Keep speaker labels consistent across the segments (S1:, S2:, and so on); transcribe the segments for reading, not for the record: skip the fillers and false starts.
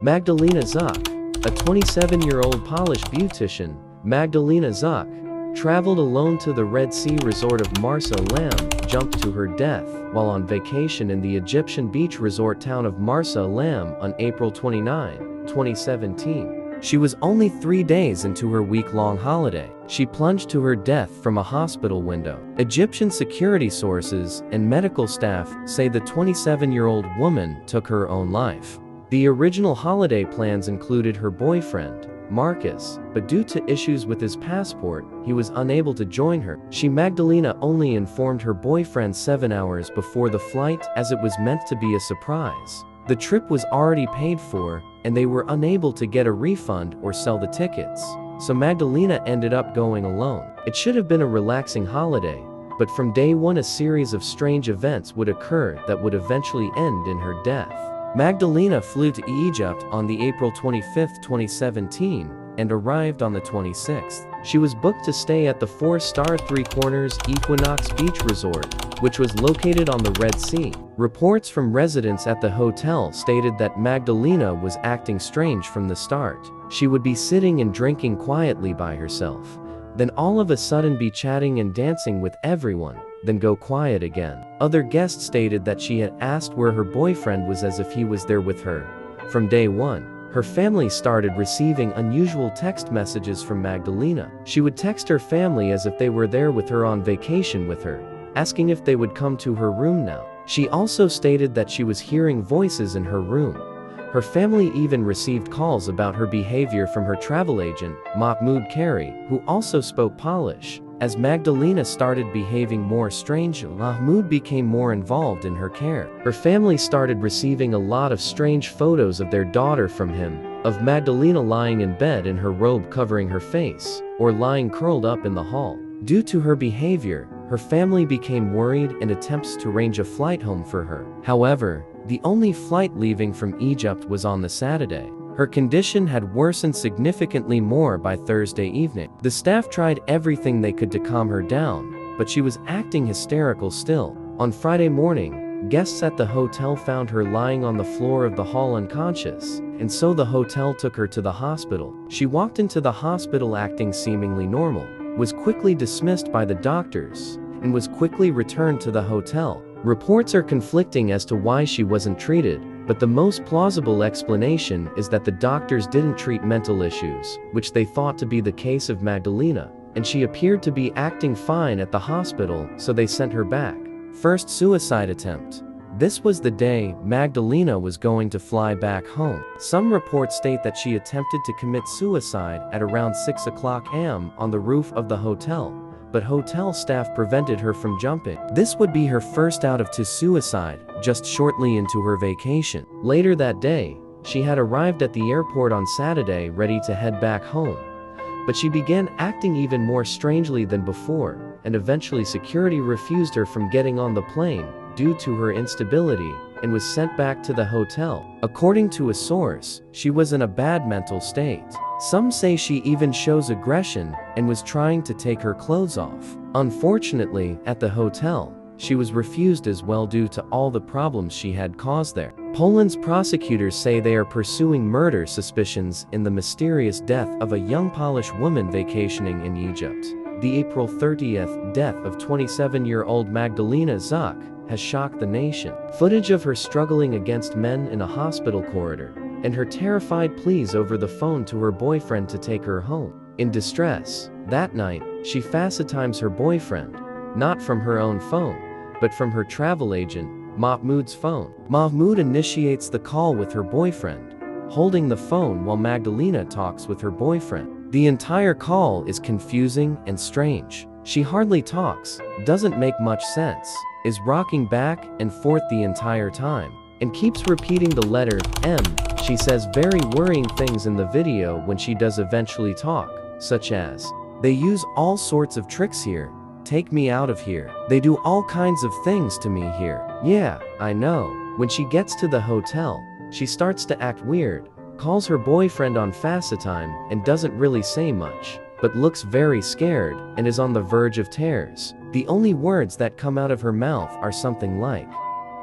S1: Magdalena Zuk, a 27-year-old Polish beautician, Magdalena Zuk, traveled alone to the Red Sea resort of Marsa Alam, jumped to her death while on vacation in the Egyptian beach resort town of Marsa Alam on April 29, 2017. She was only 3 days into her week-long holiday. She plunged to her death from a hospital window. Egyptian security sources and medical staff say the 27-year-old woman took her own life. The original holiday plans included her boyfriend, Marcus, but due to issues with his passport, he was unable to join her. Magdalena only informed her boyfriend 7 hours before the flight as it was meant to be a surprise. The trip was already paid for, and they were unable to get a refund or sell the tickets. So Magdalena ended up going alone. It should have been a relaxing holiday, but from day one a series of strange events would occur that would eventually end in her death. Magdalena flew to Egypt on the April 25, 2017, and arrived on the 26th. She was booked to stay at the 4-star Three Corners Equinox Beach Resort, which was located on the Red Sea. Reports from residents at the hotel stated that Magdalena was acting strange from the start. She would be sitting and drinking quietly by herself, then all of a sudden be chatting and dancing with everyone, then go quiet again. Other guests stated that she had asked where her boyfriend was as if he was there with her. From day one, her family started receiving unusual text messages from Magdalena. She would text her family as if they were there with her on vacation with her, asking if they would come to her room now. She also stated that she was hearing voices in her room. Her family even received calls about her behavior from her travel agent, Mahmoud Carey, who also spoke Polish. As Magdalena started behaving more strangely, Mahmoud became more involved in her care. Her family started receiving a lot of strange photos of their daughter from him, of Magdalena lying in bed in her robe covering her face, or lying curled up in the hall. Due to her behavior, her family became worried and attempts to arrange a flight home for her. However, the only flight leaving from Egypt was on the Saturday. Her condition had worsened significantly more by Thursday evening. The staff tried everything they could to calm her down, but she was acting hysterical still. On Friday morning, guests at the hotel found her lying on the floor of the hall unconscious, and so the hotel took her to the hospital. She walked into the hospital acting seemingly normal, was quickly dismissed by the doctors, and was quickly returned to the hotel. Reports are conflicting as to why she wasn't treated, but the most plausible explanation is that the doctors didn't treat mental issues, which they thought to be the case of Magdalena, and she appeared to be acting fine at the hospital, so they sent her back. First suicide attempt. This was the day Magdalena was going to fly back home. Some reports state that she attempted to commit suicide at around 6 a.m. on the roof of the hotel, but hotel staff prevented her from jumping. This would be her first out of two suicide, just shortly into her vacation. Later that day, she had arrived at the airport on Saturday ready to head back home, but she began acting even more strangely than before, and eventually security refused her from getting on the plane due to her instability and was sent back to the hotel. According to a source, she was in a bad mental state. Some say she even shows aggression and was trying to take her clothes off. Unfortunately, at the hotel, she was refused as well due to all the problems she had caused there. Poland's prosecutors say they are pursuing murder suspicions in the mysterious death of a young Polish woman vacationing in Egypt. The April 30th death of 27-year-old Magdalena Zuk has shocked the nation. Footage of her struggling against men in a hospital corridor, and her terrified pleas over the phone to her boyfriend to take her home. In distress, that night, she FaceTimes her boyfriend, not from her own phone, but from her travel agent, Mahmoud's phone. Mahmoud initiates the call with her boyfriend, holding the phone while Magdalena talks with her boyfriend. The entire call is confusing and strange. She hardly talks, doesn't make much sense, is rocking back and forth the entire time, and keeps repeating the letter M. She says very worrying things in the video when she does eventually talk, such as, "They use all sorts of tricks here. Take me out of here. They do all kinds of things to me here. Yeah, I know." When she gets to the hotel, she starts to act weird, calls her boyfriend on FaceTime and doesn't really say much, but looks very scared and is on the verge of tears. The only words that come out of her mouth are something like,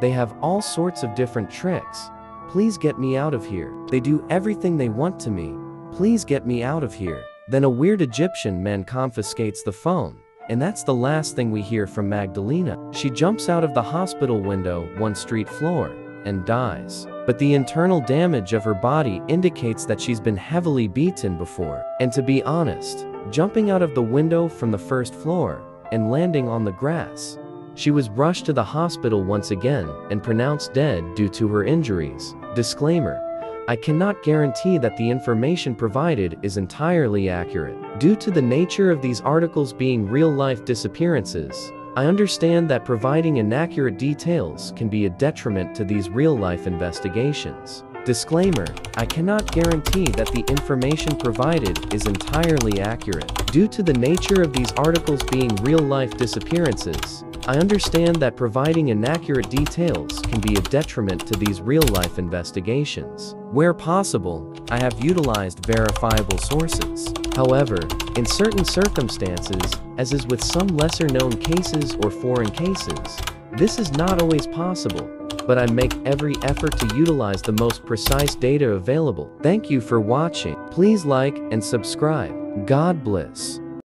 S1: "They have all sorts of different tricks. Please get me out of here. They do everything they want to me. Please get me out of here. Then a weird Egyptian man confiscates the phone. And that's the last thing we hear from Magdalena. She jumps out of the hospital window, one street floor, and dies. But the internal damage of her body indicates that she's been heavily beaten before. And to be honest, jumping out of the window from the first floor and landing on the grass, she was rushed to the hospital once again and pronounced dead due to her injuries. Disclaimer: I cannot guarantee that the information provided is entirely accurate. Due to the nature of these articles being real-life disappearances, I understand that providing inaccurate details can be a detriment to these real-life investigations. Disclaimer: I cannot guarantee that the information provided is entirely accurate. Due to the nature of these articles being real-life disappearances, I understand that providing inaccurate details can be a detriment to these real-life investigations. Where possible, I have utilized verifiable sources. However, in certain circumstances, as is with some lesser-known cases or foreign cases, this is not always possible, but I make every effort to utilize the most precise data available. Thank you for watching. Please like and subscribe. God bless.